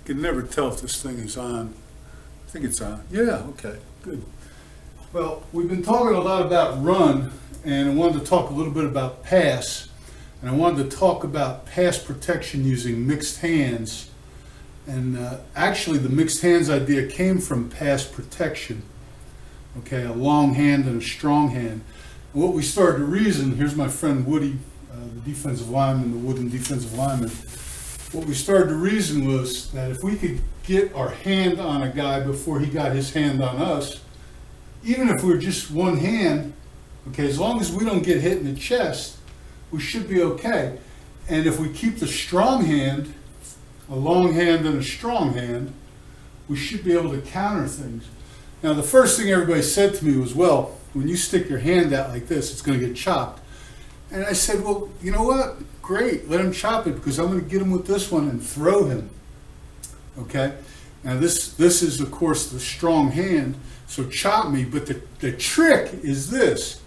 can never tell if this thing is on. I think it's on. Yeah, okay, good. Well, we've been talking a lot about run, and I wanted to talk a little bit about pass. And I wanted to talk about pass protection using mixed hands. And actually, the mixed hands idea came from pass protection. Okay, a long hand and a strong hand. And what we started to reason, here's my friend Woody, the defensive lineman, the wooden defensive lineman. What we started to reason was that if we could get our hand on a guy before he got his hand on us, even if we're just one hand, okay, as long as we don't get hit in the chest, we should be okay. And if we keep the strong hand, a long hand and a strong hand, we should be able to counter things. Now, the first thing everybody said to me was, well, when you stick your hand out like this, it's going to get chopped. And I said, well, you know what? Great, let him chop it, because I'm going to get him with this one and throw him. Okay? Now, this is, of course, the strong hand, so chop me. But the trick is this.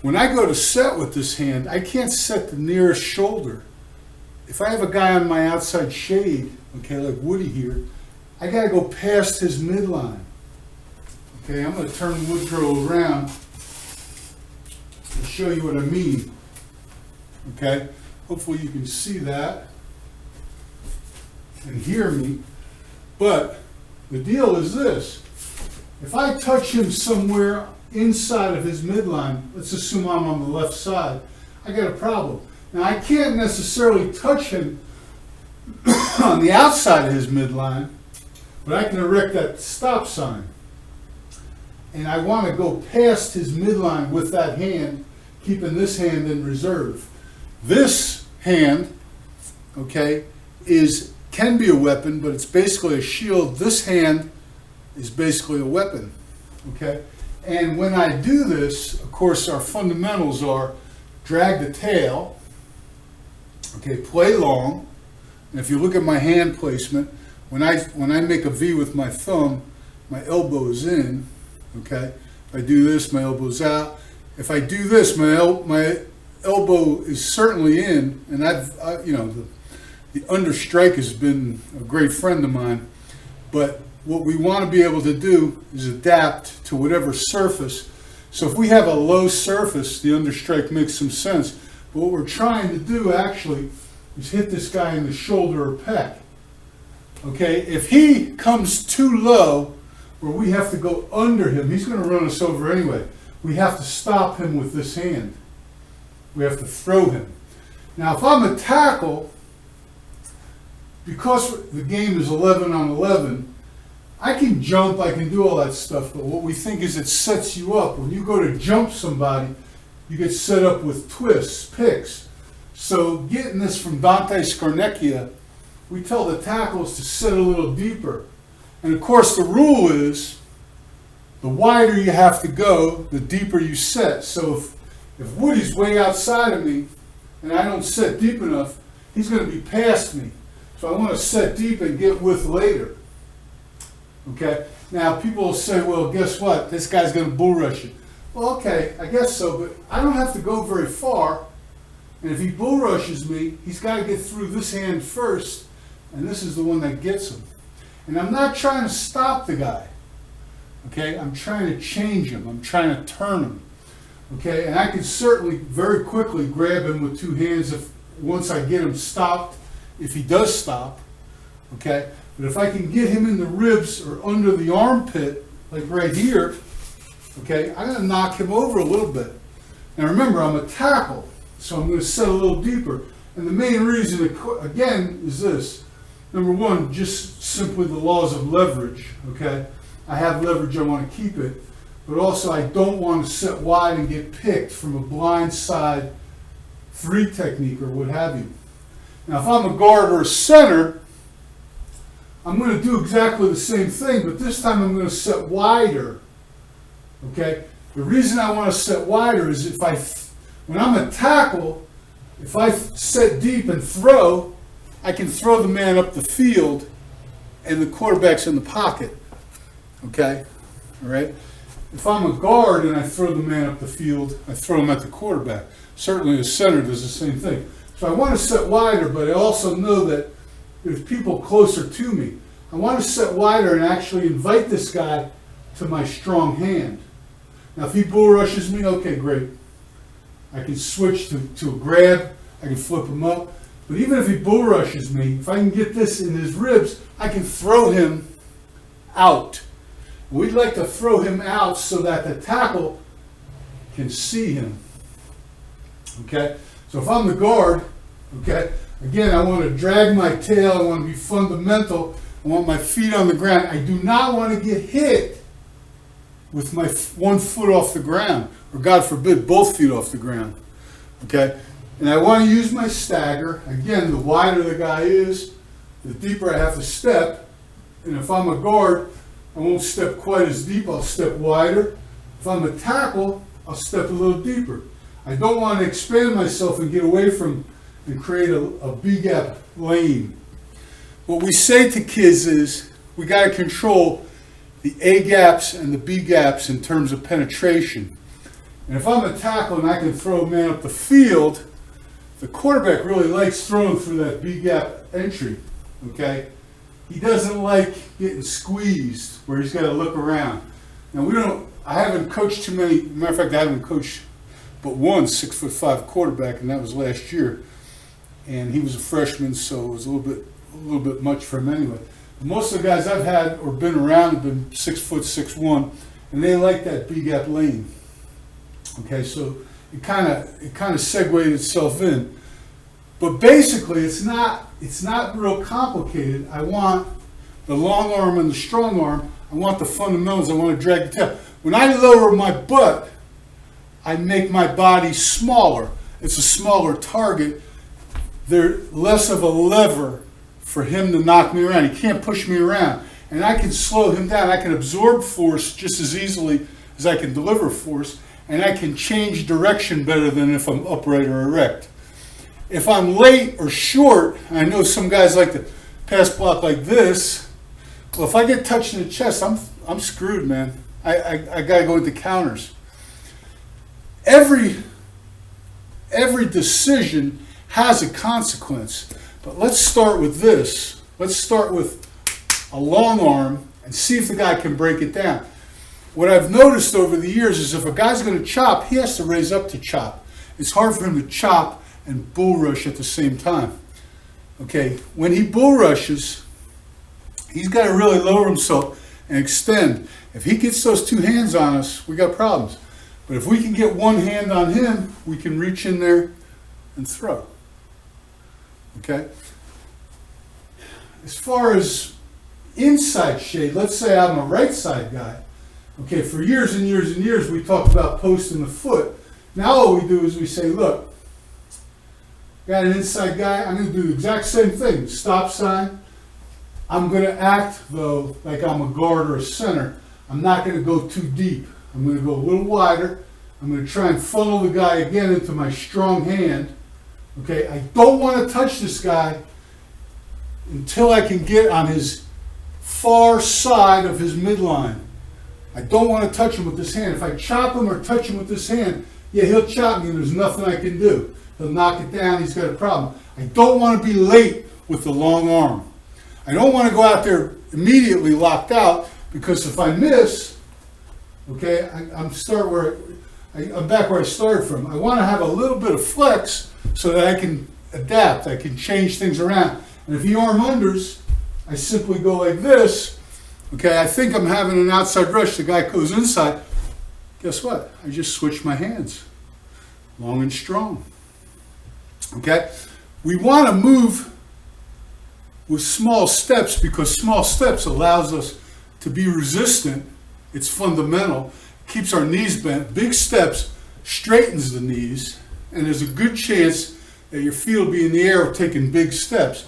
When I go to set with this hand, I can't set the nearest shoulder. If I have a guy on my outside shade, okay, like Woody here, I got to go past his midline. Okay, I'm going to turn Woodrow around and show you what I mean. Okay, hopefully you can see that and hear me. But the deal is this. If I touch him somewhere inside of his midline, let's assume I'm on the left side, I got a problem. Now, I can't necessarily touch him on the outside of his midline, but I can erect that stop sign. And I want to go past his midline with that hand, keeping this hand in reserve. This hand, okay, can be a weapon, but it's basically a shield. This hand is basically a weapon, okay? And when I do this, of course, our fundamentals are drag the tail, okay, play long. And if you look at my hand placement, when I make a V with my thumb, my elbow is in, okay? If I do this, my elbow's out. If I do this, my elbow is certainly in, and the understrike has been a great friend of mine. But what we want to be able to do is adapt to whatever surface. So if we have a low surface, the understrike makes some sense. But what we're trying to do actually is hit this guy in the shoulder or pec. Okay, if he comes too low, where we have to go under him, he's going to run us over anyway. We have to stop him with this hand. We have to throw him. Now, if I'm a tackle, because the game is 11 on 11, I can jump, I can do all that stuff, but what we think is it sets you up. When you go to jump somebody, you get set up with twists, picks. So getting this from Dante Scarnecchia, we tell the tackles to set a little deeper. And of course the rule is, the wider you have to go, the deeper you set. So if Woody's way outside of me, and I don't set deep enough, he's going to be past me. So I want to set deep and get width later. Okay? Now people will say, well, guess what? This guy's going to bull rush you. Well, okay, I guess so, but I don't have to go very far. And if he bull rushes me, he's got to get through this hand first, and this is the one that gets him. And I'm not trying to stop the guy. Okay? I'm trying to change him. I'm trying to turn him. Okay? And I can certainly very quickly grab him with two hands once I get him stopped, if he does stop. Okay? But if I can get him in the ribs or under the armpit, like right here, okay, I'm going to knock him over a little bit. Now remember, I'm a tackle, so I'm going to set a little deeper. And the main reason, again, is this. Number one, just simply the laws of leverage, okay? I have leverage, I want to keep it. But also, I don't want to set wide and get picked from a blind side 3 technique or what have you. Now, if I'm a guard or a center, I'm going to do exactly the same thing, but this time I'm going to set wider. Okay? The reason I want to set wider is when I'm a tackle, if I set deep and throw, I can throw the man up the field and the quarterback's in the pocket. Okay? All right? If I'm a guard and I throw the man up the field, I throw him at the quarterback. Certainly a center does the same thing. So I want to set wider, but I also know that there's people closer to me. I want to set wider and actually invite this guy to my strong hand. Now, if he bull rushes me, okay, great. I can switch to a grab. I can flip him up. But even if he bull rushes me, if I can get this in his ribs, I can throw him out. We'd like to throw him out so that the tackle can see him. Okay? So if I'm the guard, okay, again, I want to drag my tail. I want to be fundamental. I want my feet on the ground. I do not want to get hit with my 1 foot off the ground, or God forbid, both feet off the ground. Okay? And I want to use my stagger. Again, the wider the guy is, the deeper I have to step. And if I'm a guard, I won't step quite as deep. I'll step wider. If I'm a tackle, I'll step a little deeper. I don't want to expand myself and get away from and create a B-gap lane. What we say to kids is we got to control the A gaps and the B gaps in terms of penetration. And if I'm a tackle and I can throw a man up the field, the quarterback really likes throwing through that B gap entry. Okay? He doesn't like getting squeezed where he's got to look around. Now I haven't coached too many, matter of fact I haven't coached but one 6'5" quarterback, and that was last year. And he was a freshman, so it was a little bit much for him anyway. But most of the guys I've had or been around have been 6 foot 6'1", and they like that B gap lane. Okay, so it kind of segued itself in. But basically, it's not real complicated. I want the long arm and the strong arm. I want the fundamentals. I want to drag the tail. When I lower my butt, I make my body smaller. It's a smaller target. There's less of a lever for him to knock me around. He can't push me around. And I can slow him down. I can absorb force just as easily as I can deliver force. And I can change direction better than if I'm upright or erect. If I'm late or short, I know some guys like to pass block like this. Well, if I get touched in the chest, I'm screwed, man. I got to go into counters. Every decision has a consequence. But let's start with this. Let's start with a long arm and see if the guy can break it down. What I've noticed over the years is if a guy's going to chop, he has to raise up to chop. It's hard for him to chop and bull rush at the same time. Okay, when he bull rushes, he's got to really lower himself and extend. If he gets those two hands on us, we got problems. But if we can get one hand on him, we can reach in there and throw. Okay? As far as inside shade, let's say I'm a right side guy. Okay, for years and years and years, we talked about posting the foot. Now all we do is we say, look, got an inside guy, I'm going to do the exact same thing. Stop sign. I'm going to act, though, like I'm a guard or a center. I'm not going to go too deep. I'm going to go a little wider. I'm going to try and funnel the guy again into my strong hand. Okay, I don't want to touch this guy until I can get on his far side of his midline. I don't want to touch him with this hand. If I chop him or touch him with this hand, yeah, he'll chop me and there's nothing I can do. He'll knock it down, he's got a problem. I don't want to be late with the long arm. I don't want to go out there immediately locked out, because if I miss, okay, I'm back where I started from. I want to have a little bit of flex so that I can adapt, I can change things around. And if he arm unders, I simply go like this. Okay, I think I'm having an outside rush, the guy goes inside. Guess what? I just switched my hands, long and strong. Okay, we want to move with small steps because small steps allows us to be resistant. It's fundamental, keeps our knees bent. Big steps straightens the knees, and there's a good chance that your feet will be in the air taking big steps.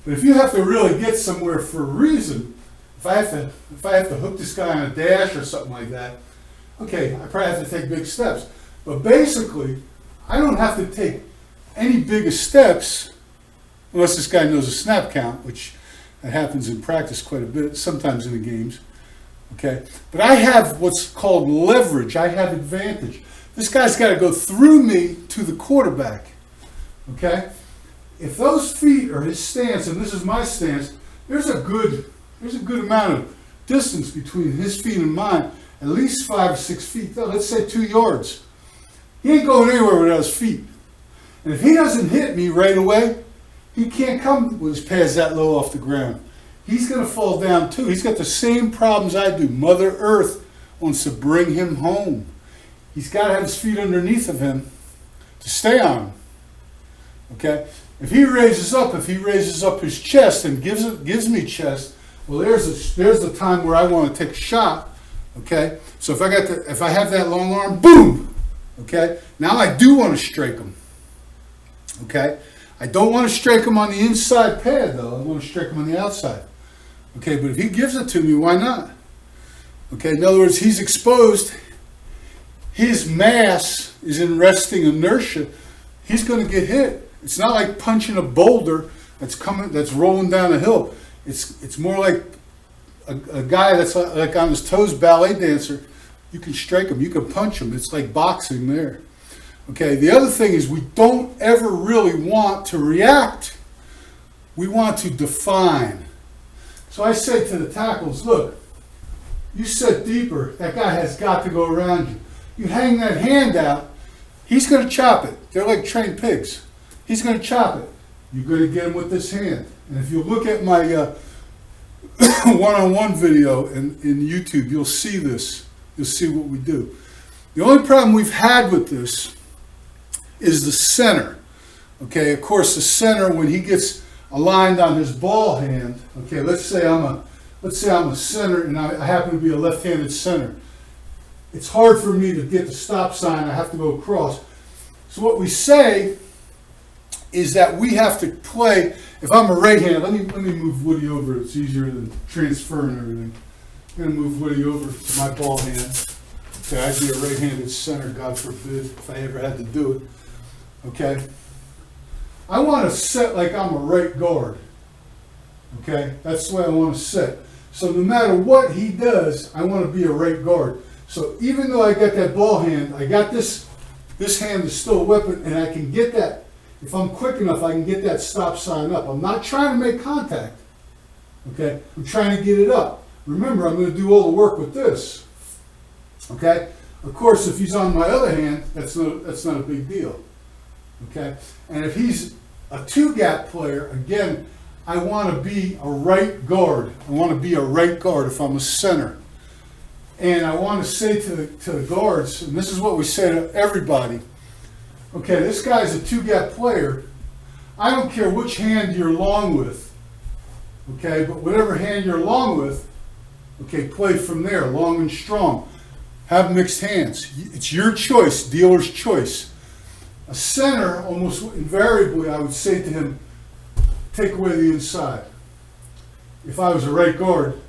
But if you have to really get somewhere for a reason, if I have to hook this guy on a dash or something like that, okay, I probably have to take big steps. But basically, I don't have to take any bigger steps unless this guy knows a snap count, which that happens in practice quite a bit, sometimes in the games. Okay, but I have what's called leverage. I have advantage. This guy's got to go through me to the quarterback. Okay, if those feet are his stance, and this is my stance, there's a good amount of distance between his feet and mine, at least 5 or 6 feet, let's say 2 yards. He ain't going anywhere without his feet. And if he doesn't hit me right away, he can't come with his pads that low off the ground. He's going to fall down too. He's got the same problems I do. Mother Earth wants to bring him home. He's got to have his feet underneath of him to stay on him. Okay? If he raises up his chest and gives me chest, well, there's the time where I want to take a shot. Okay? So if I have that long arm, boom! Okay? Now I do want to strike him. Okay? I don't want to strike him on the inside pad, though. I want to strike him on the outside. Okay, but if he gives it to me, why not? Okay, in other words, he's exposed. His mass is in resting inertia. He's going to get hit. It's not like punching a boulder that's rolling down a hill. It's more like a guy that's like on his toes, ballet dancer. You can strike him. You can punch him. It's like boxing there. Okay, the other thing is we don't ever really want to react. We want to define. So I say to the tackles, look, you set deeper, that guy has got to go around you. You hang that hand out, he's going to chop it. They're like trained pigs. He's going to chop it. You're going to get him with this hand. And if you look at my one-on-one video in YouTube, you'll see this. You'll see what we do. The only problem we've had with this is the center. Okay, of course, the center, when he gets aligned on his ball hand, okay, let's say I'm a center and I happen to be a left-handed center. It's hard for me to get the stop sign. I have to go across. So what we say is that we have to play. If I'm a right-handed, let me move Woody over. It's easier than transferring everything. I'm going to move Woody over to my ball hand. Okay, I'd be a right-handed center, God forbid, if I ever had to do it. Okay, I want to set like I'm a right guard. Okay, that's the way I want to set. So no matter what he does, I want to be a right guard. So even though I got that ball hand, I got this hand is still a weapon, and I can get that. If I'm quick enough, I can get that stop sign up. I'm not trying to make contact. Okay, I'm trying to get it up. Remember, I'm going to do all the work with this. Okay, of course, if he's on my other hand, that's not a big deal. Okay, and if he's a two-gap player, again, I want to be a right guard. I want to be a right guard if I'm a center. And I want to say to the guards, and this is what we say to everybody, okay, this guy's a two-gap player. I don't care which hand you're long with, okay, but whatever hand you're long with, okay, play from there, long and strong. Have mixed hands. It's your choice, dealer's choice. A center, almost invariably, I would say to him, take away the inside. If I was a right guard,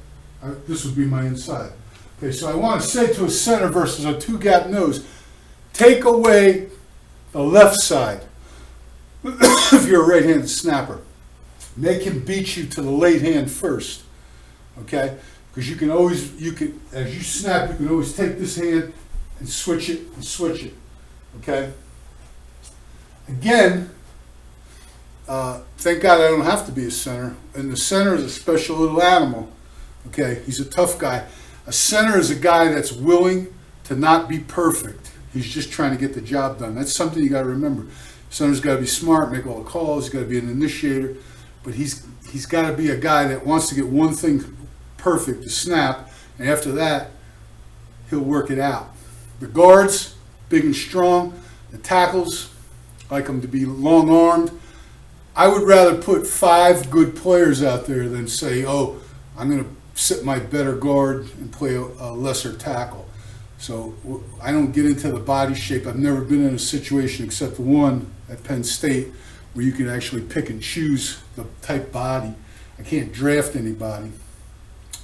this would be my inside. Okay, so I want to say to a center versus a two-gap nose, take away the left side. If you're a right-handed snapper, make him beat you to the late hand first. Okay, because as you snap, you can always take this hand and switch it. Okay. Again, thank God I don't have to be a center. And the center is a special little animal. Okay, he's a tough guy. A center is a guy that's willing to not be perfect. He's just trying to get the job done. That's something you got to remember. Center's got to be smart, make all the calls. He's got to be an initiator, but he's got to be a guy that wants to get one thing perfect to snap, and after that, he'll work it out. The guards, big and strong. The tackles, like them to be long-armed. I would rather put 5 good players out there than say, oh, I'm going to sit my better guard and play a lesser tackle. So I don't get into the body shape. I've never been in a situation except the one at Penn State where you can actually pick and choose the type body. I can't draft anybody.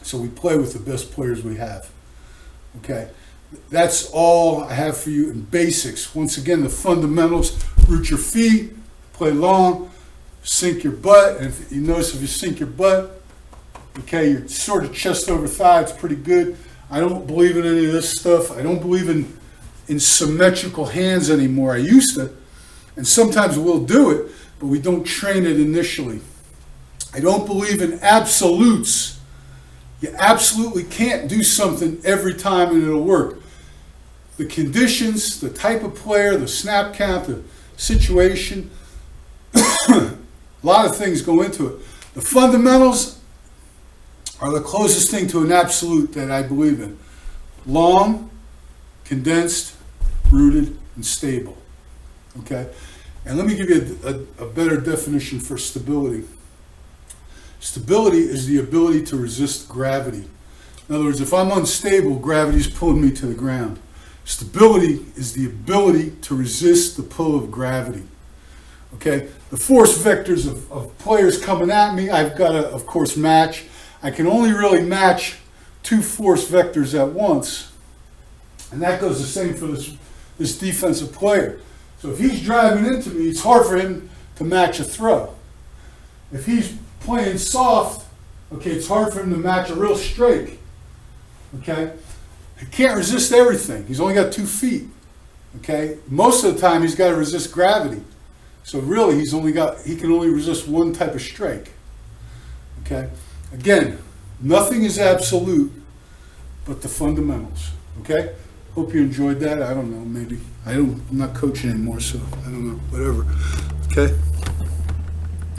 So we play with the best players we have. Okay, that's all I have for you in basics. Once again, the fundamentals: root your feet, play long, sink your butt. And if you notice, if you sink your butt, okay, you're sort of chest over thigh. It's pretty good. I don't believe in any of this stuff. I don't believe in symmetrical hands anymore. I used to, and sometimes we'll do it, but we don't train it initially. I don't believe in absolutes. You absolutely can't do something every time and it'll work. The conditions, the type of player, the snap count, the situation, a lot of things go into it. The fundamentals are the closest thing to an absolute that I believe in. Long, condensed, rooted, and stable. Okay? And let me give you a better definition for stability. Stability is the ability to resist gravity. In other words, if I'm unstable, gravity's pulling me to the ground. Stability is the ability to resist the pull of gravity. Okay? The force vectors of players coming at me, I've got to, of course, match. I can only really match 2 force vectors at once. And that goes the same for this defensive player. So if he's driving into me, it's hard for him to match a throw. If he's playing soft, okay, it's hard for him to match a real strike. Okay? He can't resist everything. He's only got 2 feet. Okay? Most of the time he's got to resist gravity. So really he can only resist one type of strike. Okay? Again, nothing is absolute but the fundamentals. Okay? Hope you enjoyed that. I don't know, maybe. I'm not coaching anymore, so I don't know. Whatever. Okay?